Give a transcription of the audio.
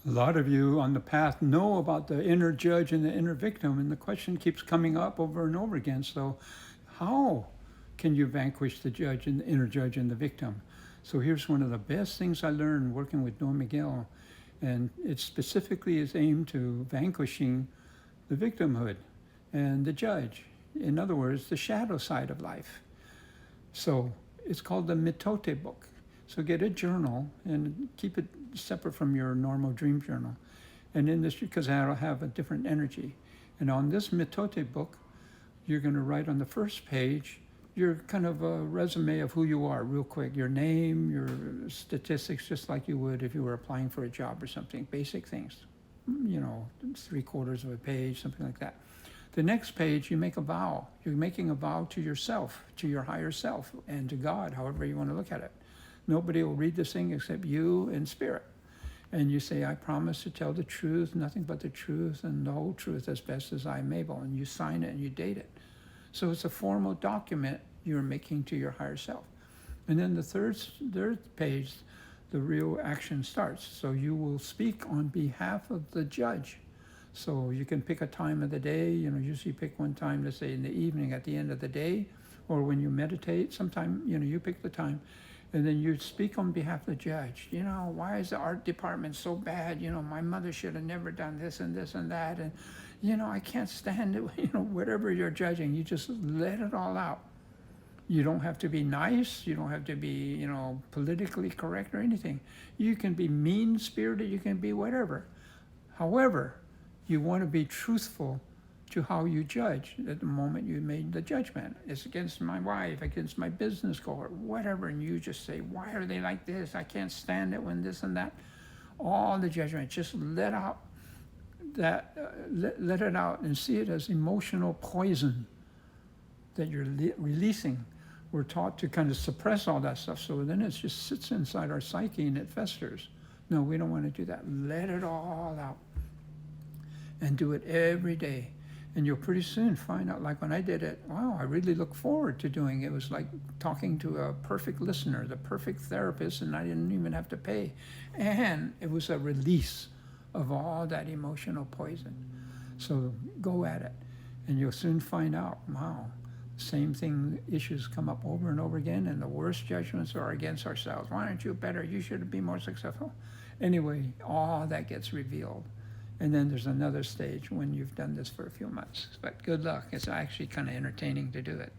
A lot of you on the path know about the inner judge and the inner victim, and the question keeps coming up over and over again. So, how can you vanquish the judge and the inner judge and the victim? So, here's one of the best things I learned working with Don Miguel, and it specifically is aimed to vanquishing the victimhood and the judge. In other words, the shadow side of life. So, it's called the Mitote book. So get a journal and keep it separate from your normal dream journal. And in this, because that'll have a different energy. And on this Mitote book, you're going to write on the first page your kind of a resume of who you are real quick. Your name, your statistics, just like you would if you were applying for a job or something. Basic things, 3/4 of a page, something like that. The next page, you make a vow. You're making a vow to yourself, to your higher self, and to God, however you want to look at it. Nobody will read this thing except you and spirit. And you say, I promise to tell the truth, nothing but the truth, and the whole truth as best as I am able. And you sign it and you date it. So it's a formal document you're making to your higher self. And then the third page, the real action starts. So you will speak on behalf of the judge. So you can pick a time of the day, usually pick one time, let's say in the evening at the end of the day, or when you meditate, sometime, you pick the time. And then you speak on behalf of the judge. Why is the art department so bad? My mother should have never done this and this and that. And, I can't stand it. Whatever you're judging, you just let it all out. You don't have to be nice. You don't have to be, politically correct or anything. You can be mean-spirited. You can be whatever. However, you want to be truthful to how you judge at the moment you made the judgment. It's against my wife, against my business goal, or whatever, and you just say, why are they like this? I can't stand it when this and that. All the judgment, just let out that, let it out and see it as emotional poison that you're releasing. We're taught to kind of suppress all that stuff, so then it just sits inside our psyche and it festers. No, we don't want to do that. Let it all out and do it every day. And you'll pretty soon find out, like when I did it, wow, I really look forward to doing it. It was like talking to a perfect listener, the perfect therapist, and I didn't even have to pay. And it was a release of all that emotional poison. So go at it, and you'll soon find out, wow, same thing, issues come up over and over again, and the worst judgments are against ourselves. Why aren't you better? You should be more successful. Anyway, all that gets revealed. And then there's another stage when you've done this for a few months. But good luck. It's actually kind of entertaining to do it.